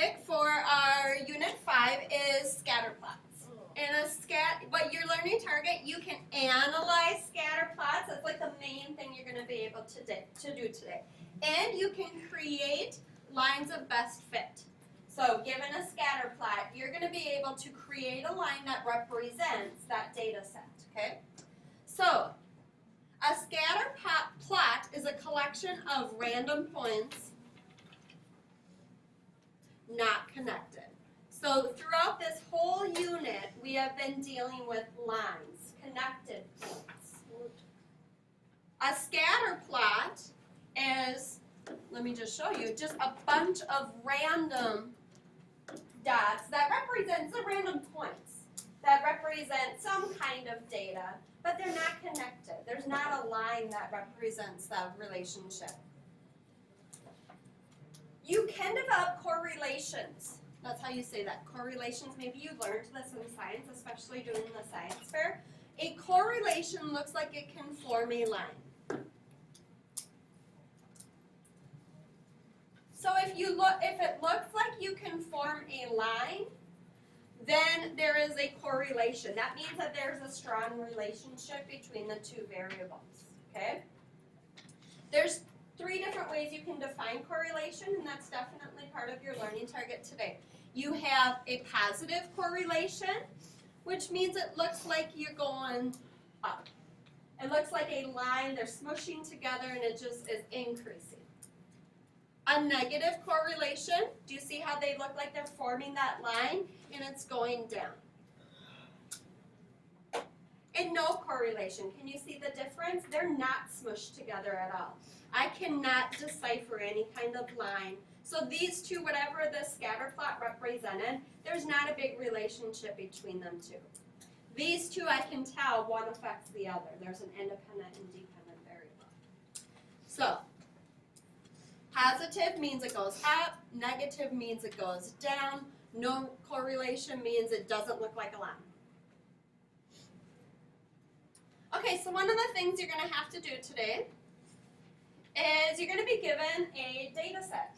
topic for our Unit 5 is scatterplots. And what your learning target, you can analyze scatterplots. That's like the main thing you're going to be able to do today. And you can create lines of best fit. So given a scatterplot, you're going to be able to create a line that represents that data set. Okay? So a scatterplot is a collection of random points not connected. So throughout this whole unit, we have been dealing with lines, connected points. A scatterplot is, let me just show you, just a bunch of random dots that represent the random points that represent some kind of data, but they're not connected. There's not a line that represents that relationship. You can develop correlations. That's how you say that, correlations. Maybe you learned this in science, especially during the science fair. A correlation looks like it can form a line. So if it looks like you can form a line, then there is a correlation. That means that there's a strong relationship between the two variables. Okay? There's 3 different ways you can define correlation, and that's definitely part of your learning target today. You have a positive correlation, which means it looks like you're going up. It looks like a line, they're smushing together, and it just is increasing. A negative correlation, do you see how they look like they're forming that line, and it's going down? And no correlation, can you see the difference? They're not smushed together at all. I cannot decipher any kind of line. So these two, whatever the scatter plot represented, there's not a big relationship between them two. These two, I can tell one affects the other. There's an independent and dependent variable. So positive means it goes up, negative means it goes down, no correlation means it doesn't look like a line. Okay, so one of the things you're going to have to do today is you're going to be given a data set.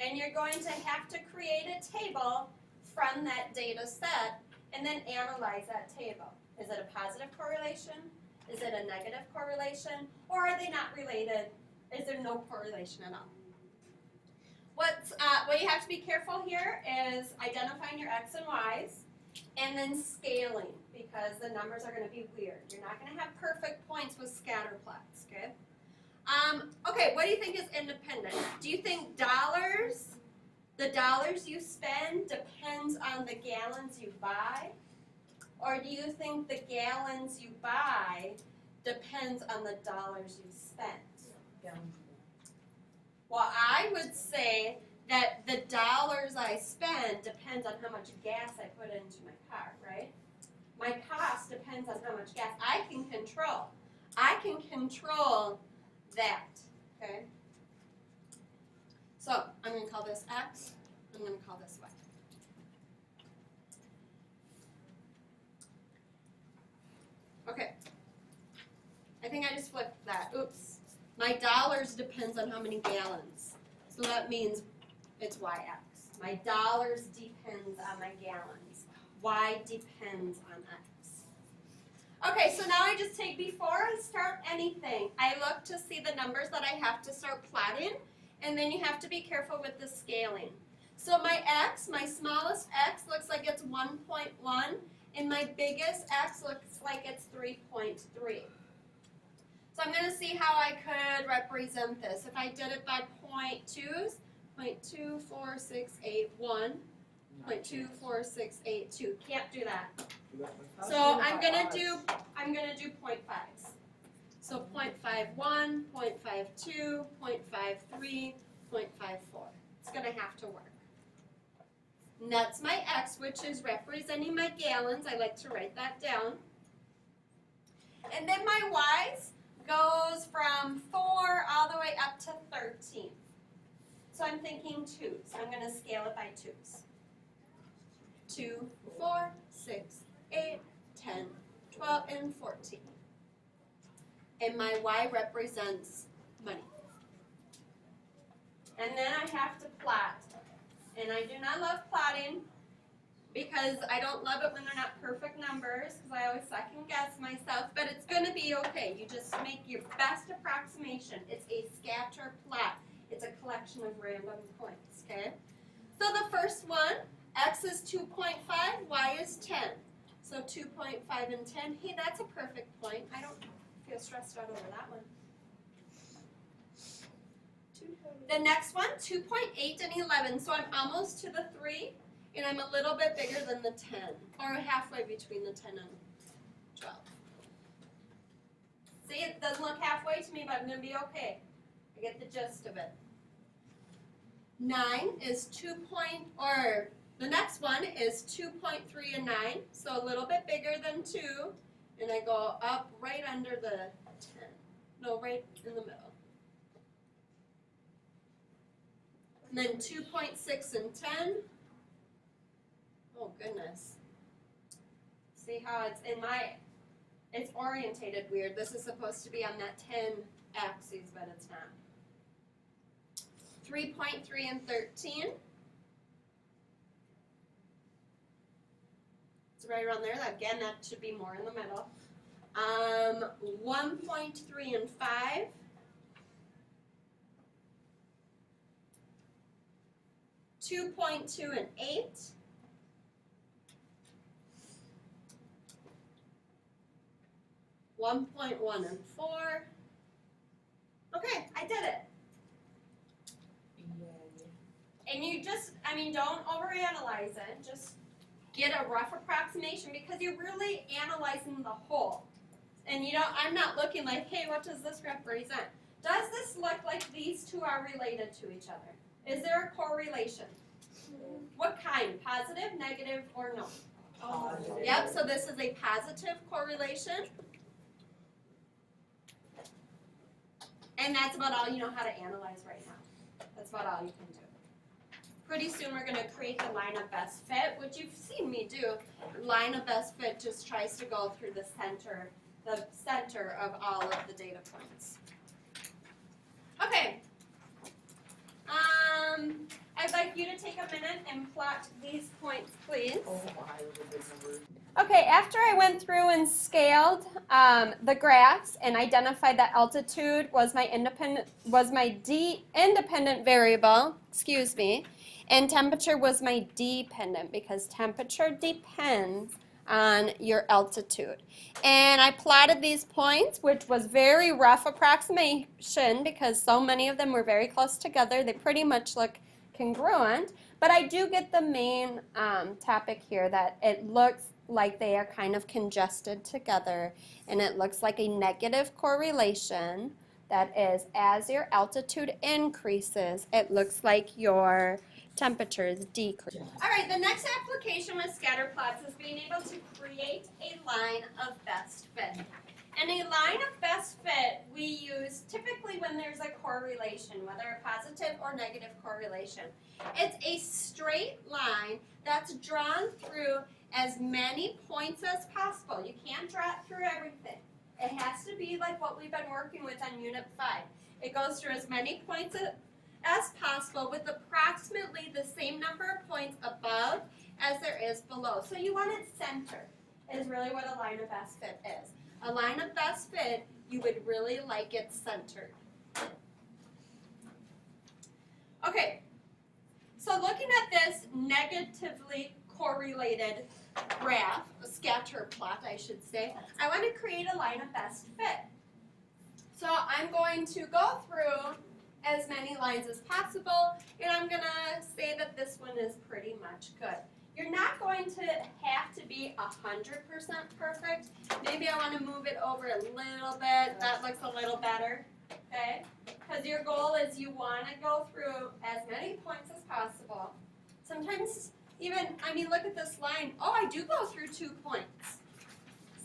And you're going to have to create a table from that data set and then analyze that table. Is it a positive correlation? Is it a negative correlation? Or are they not related? Is there no correlation at all? What you have to be careful here is identifying your X and Y's and then scaling, because the numbers are going to be weird. You're not going to have perfect points with scatter plots, okay? Okay, what do you think is independent? Do you think the dollars you spend depends on the gallons you buy? Or do you think the gallons you buy depends on the dollars you spent? Well, I would say that the dollars I spend depends on how much gas I put into my car, right? My cost depends on how much gas I can control. I can control that, okay? So I'm going to call this X, I'm going to call this Y. Okay, I think I just flipped that, oops. My dollars depends on how many gallons, so that means it's YX. My dollars depends on my gallons. Y depends on X. Okay, so now I just take, before I start anything, I look to see the numbers that I have to start plotting, and then you have to be careful with the scaling. So my X, my smallest X looks like it's 1.1, and my biggest X looks like it's 3.3. So I'm going to see how I could represent this. If I did it by 0.2s, 0.24681, 0.24682. Can't do that. So I'm gonna do 0.5s. So 0.51, 0.52, 0.53, 0.54. It's gonna have to work. And that's my X, which is representing my gallons. I like to write that down. And then my Y's goes from 4 all the way up to 13. So I'm thinking 2s. I'm going to scale it by 2s. 2, 4, 6, 8, 10, 12, and 14. And my Y represents money. And then I have to plot an and I do not love plotting because I don't love it when they're not perfect numbers because I always second guess myself, but it's going to be okay. You just make your best approximation. It's a scatter plot. It's a collection of random points, okay? So the first one, x is 2.5, y is 10. So 2.5 and 10, hey, that's a perfect point. I don't feel stressed out over that one. The next one, 2.8 and 11. So I'm almost to the 3, and I'm a little bit bigger than the 10, or halfway between the 10 and 12. See, it doesn't look halfway to me, but I'm going to be okay. I get the gist of it. 9 is the next one is 2.3 and 9, so a little bit bigger than 2, and I go up right under the 10. No, right in the middle. And then 2.6 and 10. Oh goodness. See how it's orientated weird. This is supposed to be on that 10 axis, but it's not. 3.3 and 13. It's right around there. Again, that should be more in the middle. 1.3 and 5. 2.2 and 8. 1.1 and 4. Okay, I did it. And you just, don't overanalyze it. Just get a rough approximation because you're really analyzing the whole. And I'm not looking like, hey, what does this represent? Does this look like these two are related to each other? Is there a correlation? What kind? Positive, negative, or no? Positive. Yep, so this is a positive correlation. And that's about all you know how to analyze right now. That's about all you can do. Pretty soon we're going to create the line of best fit, which you've seen me do. Line of best fit just tries to go through the center of all of the data points. Okay. I'd like you to take a minute and plot these points, please. Okay, after I went through and scaled the graphs and identified that altitude was my independent variable, and temperature was my dependent because temperature depends on your altitude. And I plotted these points, which was very rough approximation because so many of them were very close together. They pretty much look congruent, but I do get the main topic here that it looks like they are kind of congested together, and it looks like a negative correlation. That is, as your altitude increases, it looks like your temperatures decrease. All right, the next application with scatterplots is being able to create a line of best fit. And a line of best fit we use typically when there's a correlation, whether a positive or negative correlation. It's a straight line that's drawn through as many points as possible. You can't draw it through everything. It has to be like what we've been working with on Unit 5. It goes through as many points as possible with approximately the same number of points above as there is below. So you want it centered is really what a line of best fit is. A line of best fit, you would really like it centered. Okay, so looking at this negatively correlated graph, a scatter plot I should say, I want to create a line of best fit. So I'm going to go through as many lines as possible, and I'm going to say that this one is pretty much good. You're not going to have to be 100% perfect. Maybe I want to move it over a little bit. That looks a little better, okay? Because your goal is you want to go through as many points as possible. Sometimes even, look at this line. Oh, I do go through 2 points.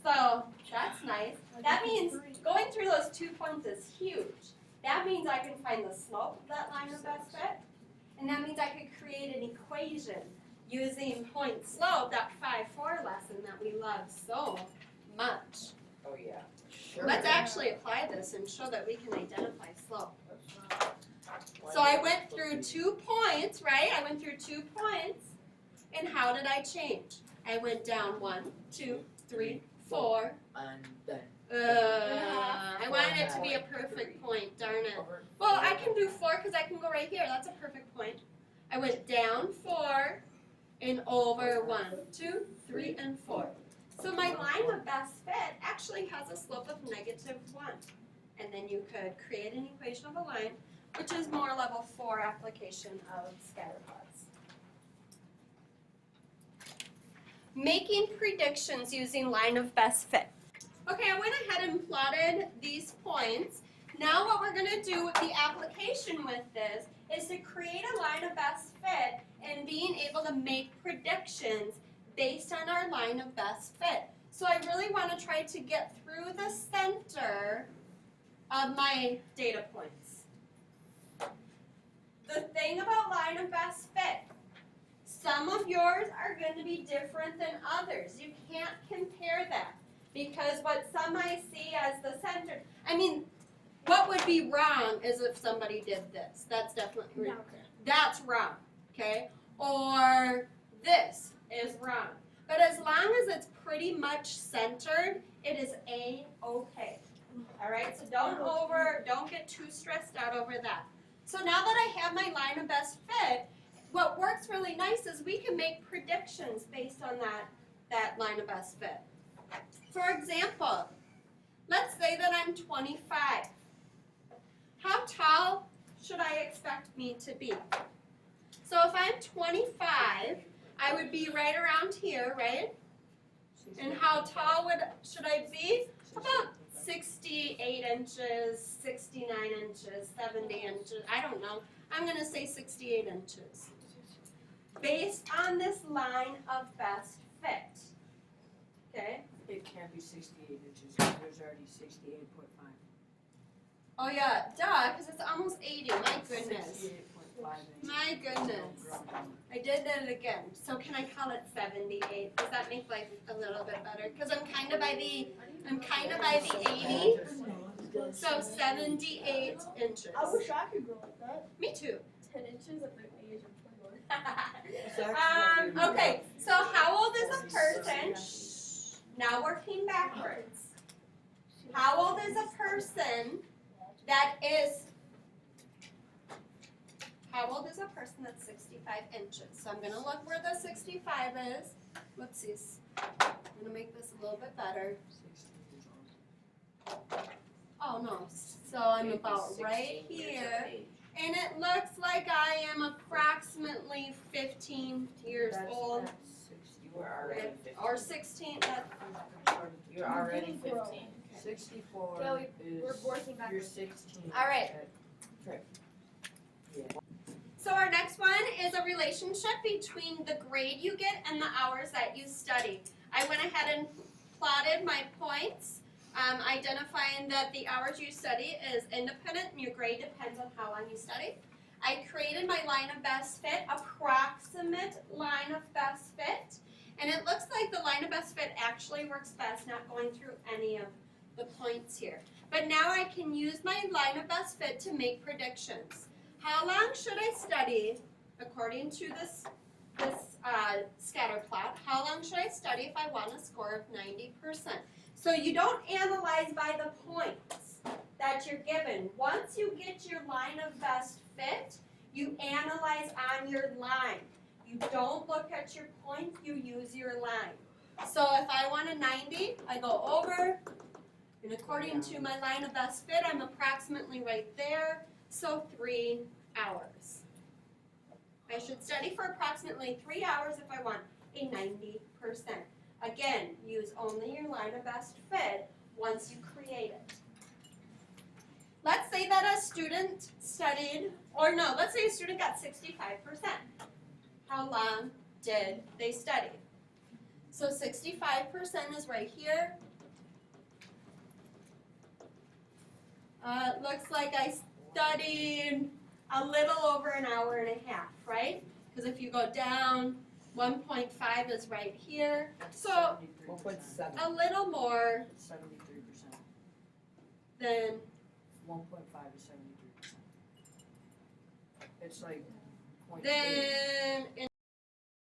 So that's nice. That means going through those 2 points is huge. That means I can find the slope of that line of best fit. And that means I could create an equation using point slope, that 5-4 lesson that we love so much. Oh yeah, sure. Let's actually apply this and show that we can identify slope. So I went through 2 points, right? I went through 2 points. And how did I change? I went down 1, 2, 3, 4. And then. I wanted it to be a perfect point, darn it. Well, I can do 4 because I can go right here. That's a perfect point. I went down 4 and over 1, 2, 3, and 4. So my line of best fit actually has a slope of -1. And then you could create an equation of a line, which is more level 4 application of scatterplots. Making predictions using line of best fit. Okay, I went ahead and plotted these points. Now what we're going to do with the application with this is to create a line of best fit and being able to make predictions based on our line of best fit. So I really want to try to get through the center of my data points. The thing about line of best fit, some of yours are going to be different than others. You can't compare that because what some might see as the center, I mean, what would be wrong is if somebody did this. That's definitely wrong. That's wrong, okay? Or this is wrong. But as long as it's pretty much centered, it is A-okay. All right, so don't get too stressed out over that. So now that I have my line of best fit, what works really nice is we can make predictions based on that line of best fit. For example, let's say that I'm 25. How tall should I expect me to be? So if I'm 25, I would be right around here, right? And how tall should I be? About 68 inches, 69 inches, 70 inches, I don't know. I'm going to say 68 inches. Based on this line of best fit. Okay? It can't be 68 inches because there's already 68.5. Oh yeah, duh, because it's almost 80. My goodness. 68.5 inches. My goodness. I did that again. So can I call it 78? Does that make life a little bit better? Because I'm kind of by the 80. So 78 inches. I wish I could grow like that. Me too. 10 inches at the age of 21. Okay, so how old is a person? Now working backwards. How old is a person that is, how old is a person that's 65 inches? So I'm going to look where the 65 is. Whoopsies. I'm going to make this a little bit better. Oh no, so I'm about right here. And it looks like I am approximately 15 years old. You were already 15. Or 16. You're already 15. 64 Yeah, is, we're working back. you're 16. All right. Yeah. So our next one is a relationship between the grade you get and the hours that you study. I went ahead and plotted my points, identifying that the hours you study is independent and your grade depends on how long you study. I created my line of best fit, approximate line of best fit, and it looks like the line of best fit actually works best not going through any of the points here. But now I can use my line of best fit to make predictions. How long should I study, according to this scatter plot, how long should I study if I want a score of 90%? So you don't analyze by the points that you're given. Once you get your line of best fit, you analyze on your line. You don't look at your points, you use your line. So if I want a 90, I go over, and according to my line of best fit, I'm approximately right there, so 3 hours. I should study for approximately 3 hours if I want a 90%. Again, use only your line of best fit once you create it. Let's say that a student studied, or no, let's say a student got 65%. How long did they study? So 65% is right here. It looks like I studied a little over an hour and a half, right? Because if you go down, 1.5 is right here. So 1.7. a little more 73%. than 1.5 is 73%. It's like 0.8. Then